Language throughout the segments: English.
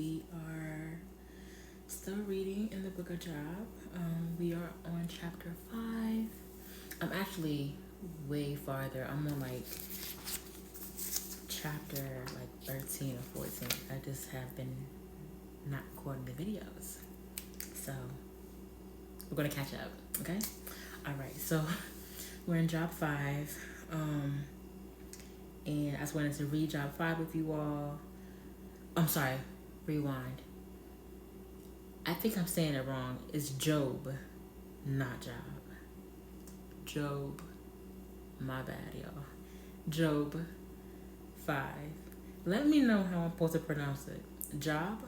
we are still reading in the book of Job. We are on chapter 5. I'm actually way farther. I'm on like chapter like 13 or 14. I just have been not recording the videos. So we're going to catch up, okay? All right, so we're in Job 5. And I just wanted to read Job 5 with you all. I'm sorry, rewind. I think I'm saying it wrong. It's Job, not Job. Job. My bad, y'all. Job 5. Let me know how I'm supposed to pronounce it. Job?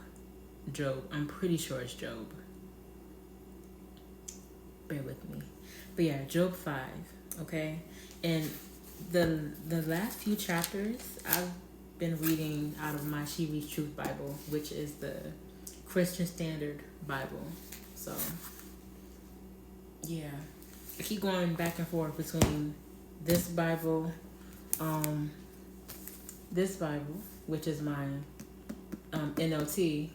Job. I'm pretty sure it's Job. Bear with me. But yeah, Job 5. Okay? And the last few chapters I've been reading out of my She Reads Truth Bible, which is the Christian Standard Bible. So yeah, I keep going back and forth between this Bible, which is my NLT,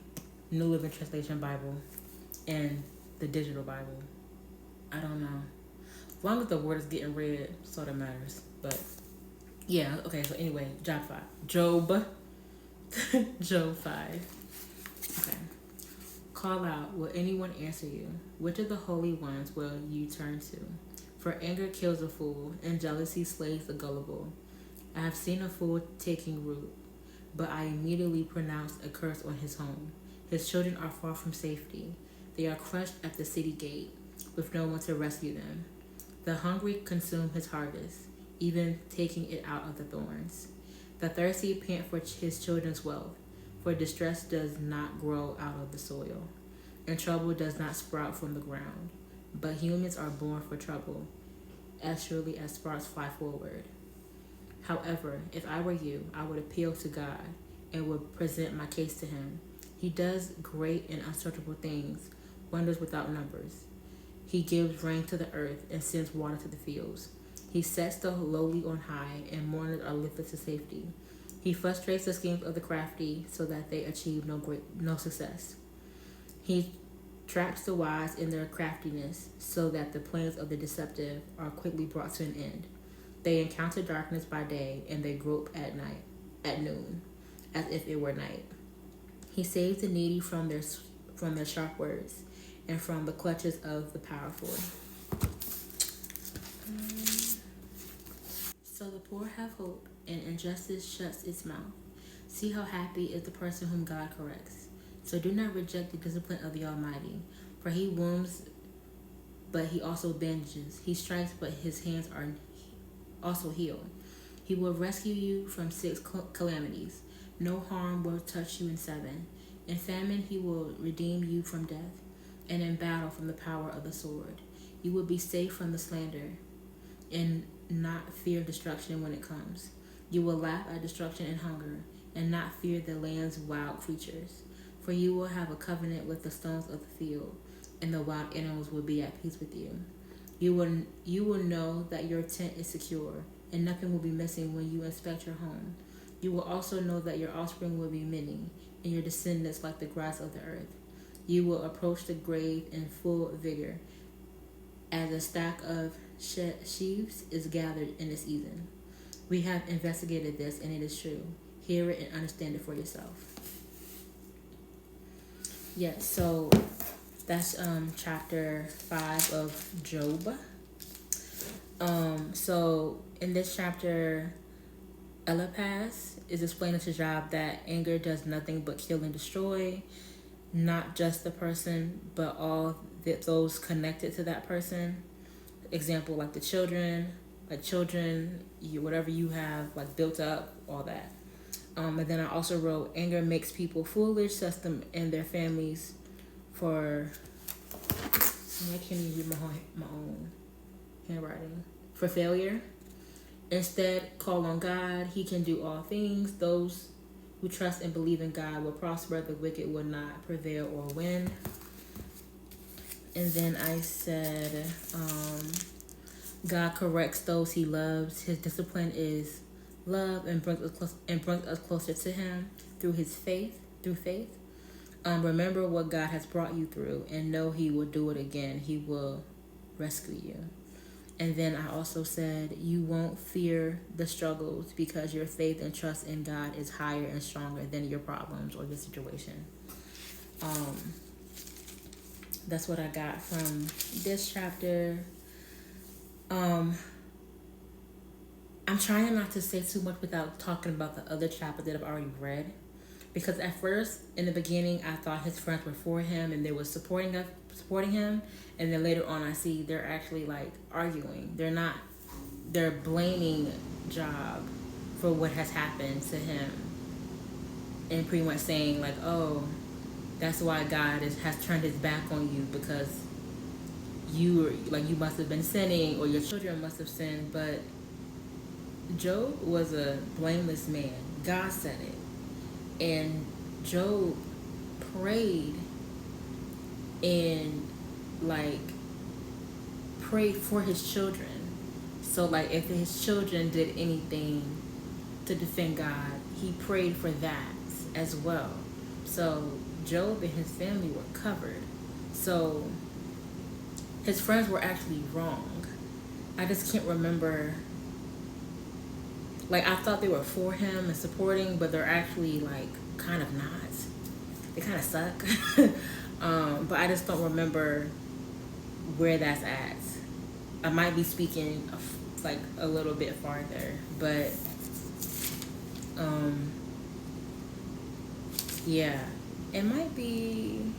New Living Translation Bible, and the digital Bible. I don't know. As long as the word is getting read, sort of matters. But yeah, okay, so anyway, Job 5. Job 5. Okay. Call out, will anyone answer you? Which of the holy ones will you turn to? For anger kills a fool, and jealousy slays the gullible. I have seen a fool taking root, but I immediately pronounced a curse on his home. His children are far from safety. They are crushed at the city gate, with no one to rescue them. The hungry consume his harvest, even taking it out of the thorns. The thirsty pant for his children's wealth, for distress does not grow out of the soil, and trouble does not sprout from the ground. But humans are born for trouble, as surely as sparks fly forward. However, if I were you, I would appeal to God and would present my case to him. He does great and unsearchable things, wonders without numbers. He gives rain to the earth and sends water to the fields. He sets the lowly on high, and mourners are lifted to safety. He frustrates the schemes of the crafty so that they achieve no success. He traps the wise in their craftiness so that the plans of the deceptive are quickly brought to an end. They encounter darkness by day, and they grope at noon, as if it were night. He saves the needy from their sharp words, and from the clutches of the powerful. So the poor have hope, and injustice shuts its mouth. See how happy is the person whom God corrects. So do not reject the discipline of the Almighty, for he wounds, but he also bandages. He strikes, but his hands are also healed. He will rescue you from 6 calamities. No harm will touch you in 7. In famine he will redeem you from death, and in battle from the power of the sword. You will be safe from the slander, and not fear destruction when it comes. You will laugh at destruction and hunger, and not fear the land's wild creatures. For you will have a covenant with the stones of the field, and the wild animals will be at peace with you. You will know that your tent is secure, and nothing will be missing when you inspect your home. You will also know that your offspring will be many, and your descendants like the grass of the earth. You will approach the grave in full vigor, as a stack of sheaves is gathered in the season. We have investigated this, and it is true. Hear it and understand it for yourself. Yes, so that's chapter 5 of Job. So in this chapter, Eliphaz is explaining to Job that anger does nothing but kill and destroy, not just the person, but all those connected to that person. Example, like the children, whatever you have like built up, all that. And then I also wrote, anger makes people foolish, sets them and their families for, I can't even read my own handwriting, for failure. Instead, call on God. He can do all things. Those who trust and believe in God will prosper. The wicked will not prevail or win. And then I said, God corrects those he loves. His discipline is love and brings us closer to him through faith. Remember what God has brought you through and know He will do it again. He will rescue you. And then I also said, you won't fear the struggles because your faith and trust in God is higher and stronger than your problems or your situation. That's what I got from this chapter. I'm trying not to say too much without talking about the other chapter that I've already read. Because at first, in the beginning, I thought his friends were for him and they were supporting him. And then later on, I see they're actually like arguing. They're blaming Job for what has happened to him. And pretty much saying like, oh, that's why God has turned his back on you because you must have been sinning or your children must have sinned. But Job was a blameless man. God said it. And Job prayed and prayed for his children. So if his children did anything to defend God, he prayed for that as well. So Job and his family were covered. So his friends were actually wrong. I just can't remember. I thought they were for him and supporting, but they're actually kind of not. They kind of suck. But I just don't remember where that's at. I might be speaking a little bit farther, but yeah, it might be.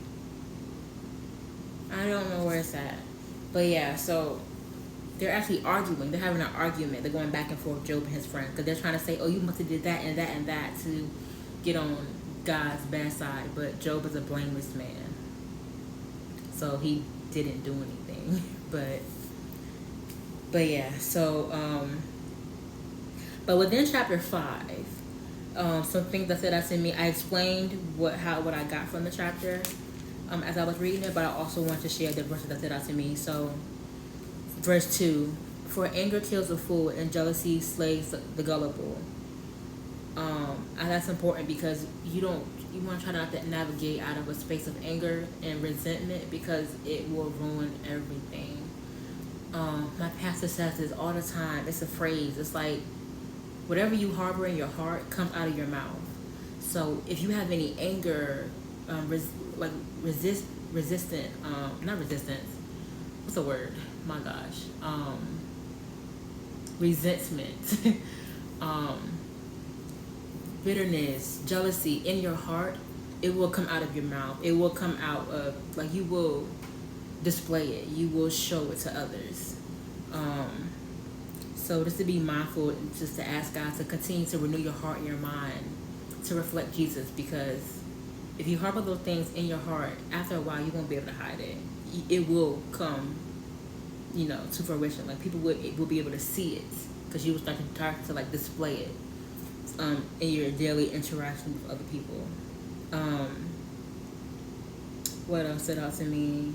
I don't know where it's at, but yeah. So they're actually arguing. They're having an argument. They're going back and forth, Job and his friend, because they're trying to say, oh, you must have did that and that and that to get on God's bad side. But Job is a blameless man, so he didn't do anything. but yeah. So but within chapter 5, some things that stood out to me. I explained what I got from the chapter as I was reading it, but I also want to share the verses that stood out to me. So. Verse 2, for anger kills a fool and jealousy slays the gullible. And that's important because you want to try not to navigate out of a space of anger and resentment because it will ruin everything. My pastor says this all the time. It's a phrase. It's like whatever you harbor in your heart comes out of your mouth. So if you have any anger, not resistance. What's the word? My gosh, resentment, bitterness, jealousy in your heart, it will come out of your mouth. It will come out of, you will display it. You will show it to others. So just to be mindful, just to ask God to continue to renew your heart and your mind to reflect Jesus, because if you harbor those things in your heart, after a while you won't be able to hide it. It will come to fruition. People will be able to see it because you will start to display it in your daily interaction with other people. What else stood out to me?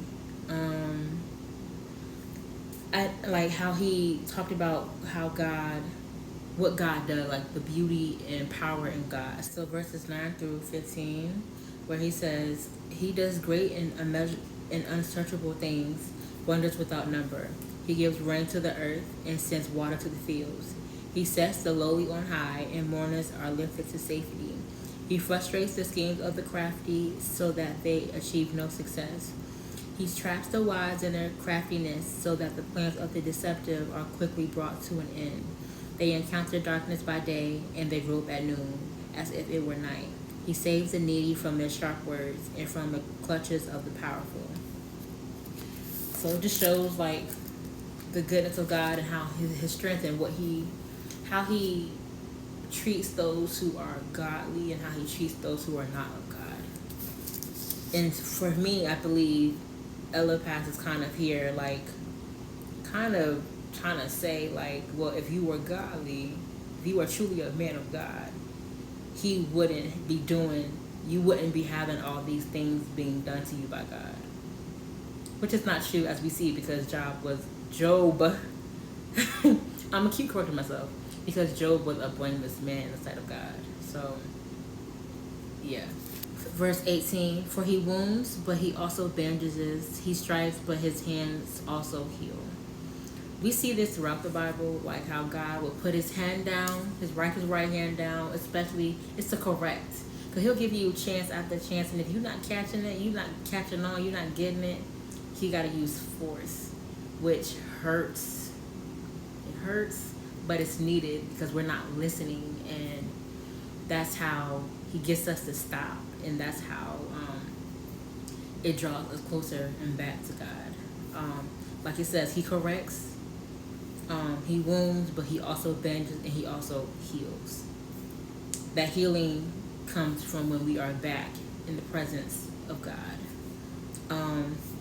I like how he talked about what God does, the beauty and power in God. So verses 9 through 15, where he says, he does great and unsearchable things, wonders without number. He gives rain to the earth and sends water to the fields. He sets the lowly on high, and mourners are lifted to safety. He frustrates the schemes of the crafty so that they achieve no success. He traps the wise in their craftiness so that the plans of the deceptive are quickly brought to an end. They encounter darkness by day, and they grope at noon, as if it were night. He saves the needy from their sharp words and from the clutches of the powerful. So it just shows the goodness of God and how his strength and how he treats those who are godly and how he treats those who are not of God. And for me, I believe Eliphaz is kind of here, kind of trying to say, well, if you were godly, if you were truly a man of God, you wouldn't be having all these things being done to you by God. Which is not true, as we see, because Job. I'm gonna keep correcting myself, because Job was a blameless man in the sight of God. So, yeah. Verse 18, for he wounds, but he also bandages. He strikes, but his hands also heal. We see this throughout the Bible, like how God will put his hand down, his right hand down, especially it's to correct. Because he'll give you chance after chance, and if you're not catching it, you're not catching on, you're not getting it, he got to use force, which hurts. It hurts, but it's needed because we're not listening, and that's how he gets us to stop, and that's how it draws us closer and back to God. Like it says, he corrects, he wounds, but he also bandages and he also heals. That healing comes from when we are back in the presence of God.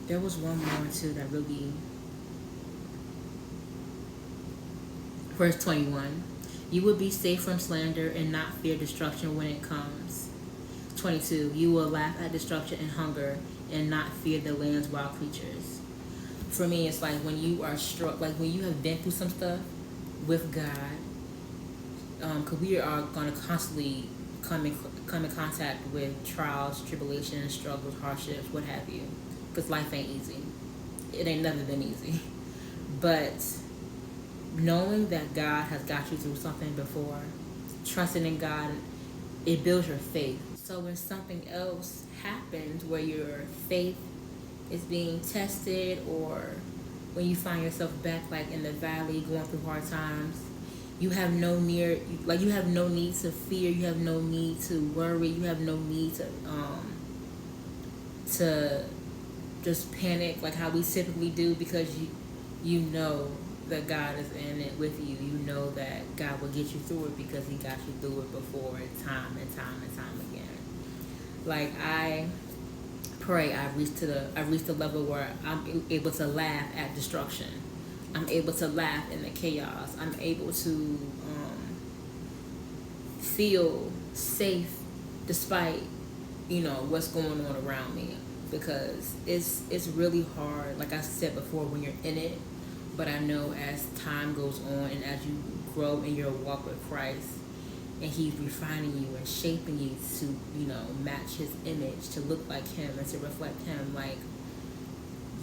There was one more too that really, verse 21, you will be safe from slander and not fear destruction when it comes. 22, you will laugh at destruction and hunger and not fear the land's wild creatures. For me, it's like when you are struck, like when you have been through some stuff with God, because we are going to constantly come in contact with trials, tribulations, struggles, hardships, what have you, because life ain't easy. It ain't never been easy. But knowing that God has got you through something before, trusting in God, it builds your faith. So when something else happens where your faith is being tested, or when you find yourself back like in the valley going through hard times, you have no need to fear, you have no need to worry, you have no need to just panic like how we typically do, because you know that God is in it with you. You know that God will get you through it because he got you through it before, time and time and time again. Like I pray I reach the level where I'm able to laugh at destruction. I'm able to laugh in the chaos. I'm able to feel safe despite what's going on around me, because it's really hard, like I said before, when you're in it. But I know as time goes on and as you grow in your walk with Christ, and he's refining you and shaping you to match his image, to look like him and to reflect him, like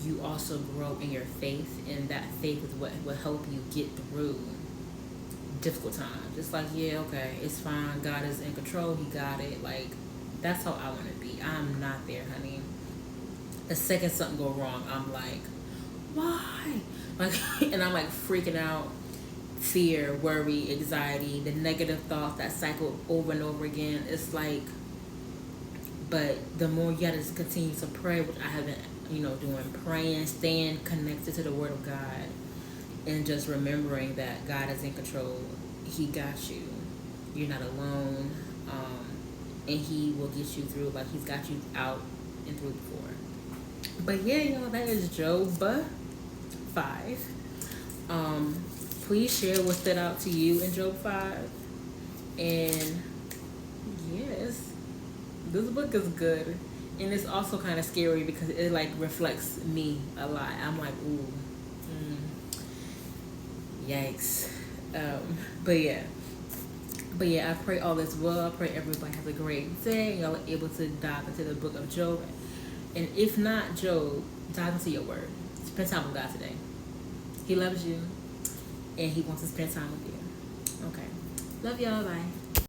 you also grow in your faith, and that faith is what will help you get through difficult times. It's like, yeah, okay, it's fine, God is in control, he got it. Like that's how I want to be. I'm not there, honey. The second something go wrong, I'm like, why? Like, and I'm like freaking out. Fear, worry, anxiety, the negative thoughts that cycle over and over again. It's like, but the more you gotta continue to pray, which I have been, doing, praying, staying connected to the Word of God, and just remembering that God is in control. He got you. You're not alone, and He will get you through. Like He's got you out and through before. But yeah, y'all, that is Job 5. Please share what stood out to you in Job 5. And yes, this book is good. And it's also kind of scary because it like reflects me a lot. I'm like, ooh, yikes. But yeah, I pray all is well. I pray everybody has a great day. Y'all are able to dive into the book of Job. And if not Job, dive into your word. Spend time with God today. He loves you. And he wants to spend time with you. Okay. Love y'all. Bye.